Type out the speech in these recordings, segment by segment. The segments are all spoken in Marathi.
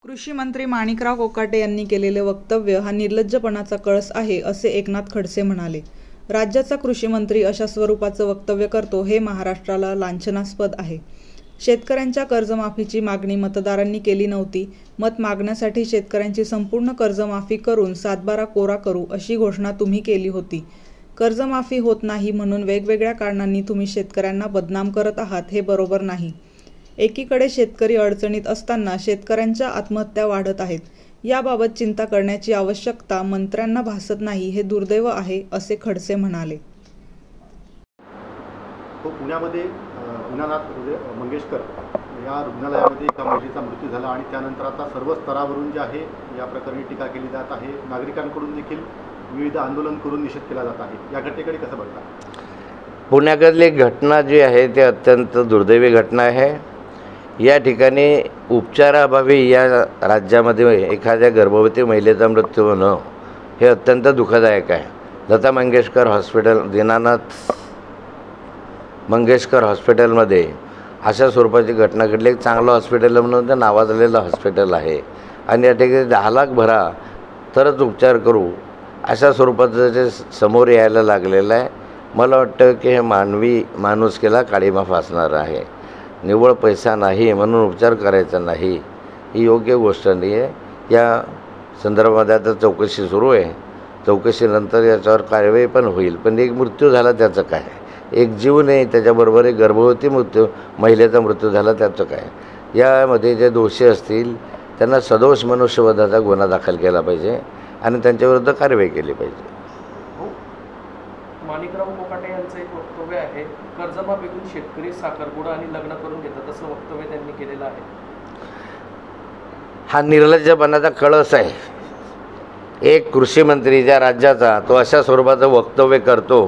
कृषी मंत्री माणिकराव कोकाटे यांनी केलेले वक्तव्य हा निर्लज्जपणाचा कळस आहे, असे एकनाथ खडसे म्हणाले. राज्याचा कृषी मंत्री अशा स्वरूपाचं वक्तव्य करतो हे महाराष्ट्राला लांछनास्पद आहे. शेतकऱ्यांच्या कर्जमाफीची मागणी मतदारांनी केली नव्हती. मत मागण्यासाठी शेतकऱ्यांची संपूर्ण कर्जमाफी करून सातबारा कोरा करू अशी घोषणा तुम्ही केली होती. कर्जमाफी होत नाही म्हणून वेगवेगळ्या कारणांनी तुम्ही शेतकऱ्यांना बदनाम करत आहात, हे बरोबर नाही. एकीकडे शेतकरी अडचणीत असताना शेतकऱ्यांच्या आत्महत्या वाढत आहेत. याबाबत चिंता करण्याची आवश्यकता मंत्र्यांना भासत नाही, हे दुर्दैव आहे, असे खडसे म्हणाले. पुण्यामध्ये दीनानाथ मंगेशकर या रुग्णालयामध्ये एका महिलेचा मृत्यू झाला आणि त्यानंतर आता सर्व स्तरावरून जे आहे या प्रकरणी टीका केली जात आहे. नागरिकांकडून देखील विविध आंदोलन करून निषेध केला जात आहे. या घटनेकडे कसं बघता? पुण्याकडली घटना जी आहे ती अत्यंत दुर्दैवी घटना आहे. या ठिकाणी उपचाराअभावी या राज्यामध्ये एखाद्या गर्भवती महिलेचा मृत्यू होणं हे अत्यंत दुःखदायक आहे. लता मंगेशकर हॉस्पिटल, दीनानाथ मंगेशकर हॉस्पिटलमध्ये अशा स्वरूपाची घटना घडली. एक चांगलं हॉस्पिटल म्हणून ते नावाजलेलं हॉस्पिटल आहे आणि या ठिकाणी 10 लाख भरा तरच उपचार करू अशा स्वरूपाचं जे समोर यायला लागलेलं आहे. मला वाटतं की हे माणुसकीला काळीमा फासणार आहे. निव्वळ पैसा नाही म्हणून उपचार करायचा नाही, ही योग्य गोष्ट नाही आहे. या संदर्भामध्ये आता चौकशी सुरू आहे. चौकशीनंतर याच्यावर कार्यवाही पण होईल. पण एक मृत्यू झाला त्याचं काय? एक जीव नाही, त्याच्याबरोबर एक गर्भवती महिलेचा मृत्यू झाला त्याचं काय? यामध्ये जे दोषी असतील त्यांना सदोष मनुष्यवधाचा गुन्हा दाखल केला पाहिजे आणि त्यांच्याविरुद्ध कारवाई केली पाहिजे. माणिकराव कोकाटे यांचं एक वक्तव्य आहे, कर्जमाफीतून शेतकरी साखरपुडा आणि लग्न करून घेतात, असं वक्तव्य त्यांनी केलेलं आहे. हा निर्लज्जपणाचा कळस आहे. एक कृषी मंत्री ज्या राज्याचा तो अशा स्वरूपाचं वक्तव्य करतो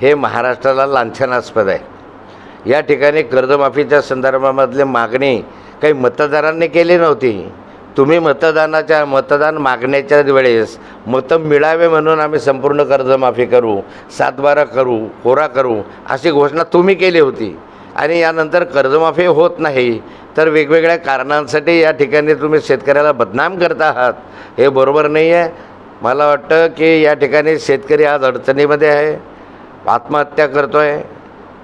हे महाराष्ट्राला लांछनास्पद आहे. या ठिकाणी कर्जमाफीच्या संदर्भामधली मागणी काही मतदारांनी केली नव्हती. तुम्ही मतदान मागण्याच्या वेळेस मतं मिळावे म्हणून आम्ही संपूर्ण कर्जमाफी करू, सातबारा करू, कोरा करू अशी घोषणा तुम्ही केली होती आणि यानंतर कर्जमाफी होत नाही तर वेगवेगळ्या कारणांसाठी या ठिकाणी तुम्ही शेतकऱ्याला बदनाम करता आहात, हे बरोबर नाही आहे. मला वाटतं की या ठिकाणी शेतकरी आज अडचणीमध्ये आहे, आत्महत्या करतो आहे.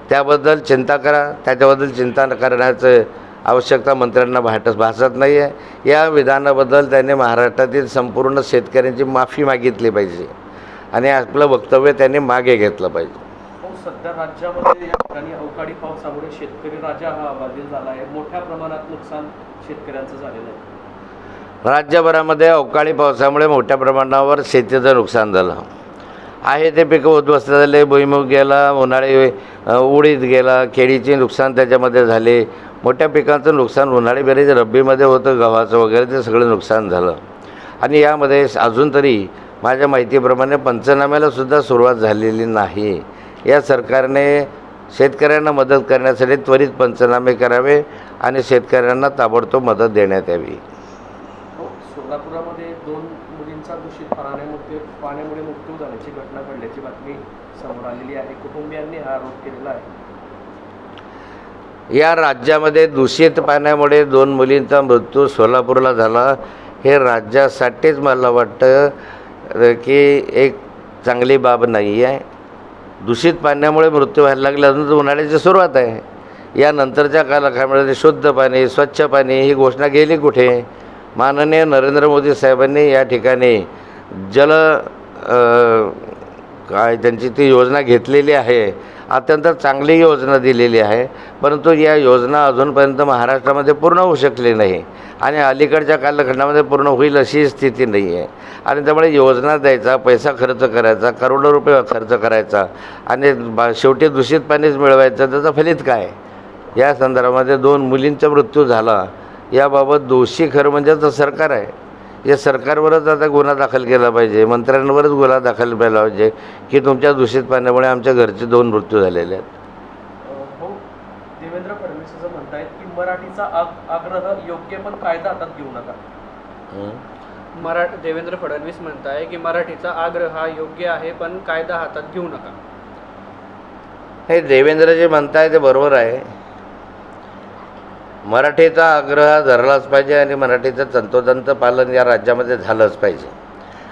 त्याबद्दल चिंता करा. त्याच्याबद्दल चिंता करण्याचं आवश्यकता मंत्र्यांना भासत नाही आहे. या विधानाबद्दल त्यांनी महाराष्ट्रातील संपूर्ण शेतकऱ्यांची माफी मागितली पाहिजे आणि आपलं वक्तव्य त्यांनी मागे घेतलं पाहिजे. सध्या राज्यामध्ये या ठिकाणी अवकाळी पावसामुळे शेतकरी राजा हा अबाधित झाला आहे. मोठ्या प्रमाणात नुकसान शेतकऱ्यांचं झालेलं आहे. राज्यभरामध्ये अवकाळी पावसामुळे मोठ्या प्रमाणावर शेतीचं नुकसान झालं आहे. ते पिकं उद्ध्वस्त झाले. भुईमूग गेला, उन्हाळी उडीद गेला, केळीचे नुकसान त्याच्यामध्ये झाले. मोठ्या पिकांचं नुकसान उन्हाळी बेरीज रब्बीमध्ये होतं, गव्हाचं वगैरे ते सगळं नुकसान झालं. आणि यामध्ये अजून तरी माझ्या माहितीप्रमाणे पंचनाम्यालासुद्धा सुरुवात झालेली नाही. या सरकारने शेतकऱ्यांना मदत करण्यासाठी त्वरित पंचनामे करावे आणि शेतकऱ्यांना ताबडतोब मदत देण्यात यावी. सोलापुरामध्ये 2 मुलींचा दूषित पाण्यामुळे मृत्यू झाल्याची घटना घडल्याची बातमी समोर आलेली आहे. कुटुंबियांनी हा आरोप केलेला आहे. या राज्यामध्ये दूषित पाण्यामुळे 2 मुलींचा मृत्यू सोलापूरला झाला, हे राज्यासाठीच मला वाटतं की एक चांगली बाब नाही आहे. दूषित पाण्यामुळे मृत्यू व्हायला लागले, अजून तर उन्हाळ्याची सुरुवात आहे. यानंतरच्या कालखंडामध्ये शुद्ध पाणी, स्वच्छ पाणी ही घोषणा गेली कुठे? माननीय नरेंद्र मोदी साहेबांनी या ठिकाणी त्यांची ती योजना घेतलेली आहे. अत्यंत चांगली योजना दिलेली आहे, परंतु या योजना अजूनपर्यंत महाराष्ट्रामध्ये पूर्ण होऊ शकली नाही आणि अलीकडच्या कालखंडामध्ये पूर्ण होईल अशी स्थिती नाही आहे. आणि त्यामुळे योजना द्यायचा, पैसा खर्च करायचा, करोडो रुपये खर्च करायचा आणि शेवटी दूषित पाणीच मिळवायचं, त्याचं फलित काय? या संदर्भामध्ये 2 मुलींचा मृत्यू झाला. याबाबत दोषी खरं म्हणजे तर सरकार आहे. या सरकारवरच आता गुन्हा दाखल केला पाहिजे, मंत्र्यांवरच गुन्हा दाखल केला पाहिजे की तुमच्या दूषित पाण्यामुळे आमच्या घरचे 2 मृत्यू झालेले आहेत. देवेंद्र फडणवीस असं म्हणतायत की मराठीचा आग्रह योग्य पण कायदा हातात घेऊ नका. देवेंद्र फडणवीस म्हणताय की मराठीचा आग्रह हा योग्य आहे पण कायदा हातात घेऊ नका. हे देवेंद्र जे म्हणताय ते बरोबर आहे. मराठीचा आग्रह धरलाच पाहिजे आणि मराठीचं तंतोतंत पालन या राज्यामध्ये झालंच पाहिजे.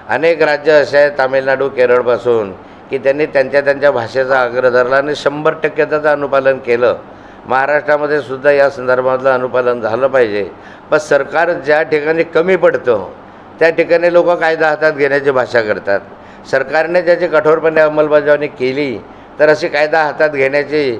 अनेक राज्य असे आहेत, तामिळनाडू केरळपासून, की त्यांनी त्यांच्या भाषेचा आग्रह धरला आणि 100% त्याचं अनुपालन केलं. महाराष्ट्रामध्ये सुद्धा या संदर्भातलं अनुपालन झालं पाहिजे. पण सरकार ज्या ठिकाणी कमी पडतं त्या ठिकाणी लोक कायदा हातात घेण्याची भाषा करतात. सरकारने त्याची कठोरपणे अंमलबजावणी केली तर अशी कायदा हातात घेण्याची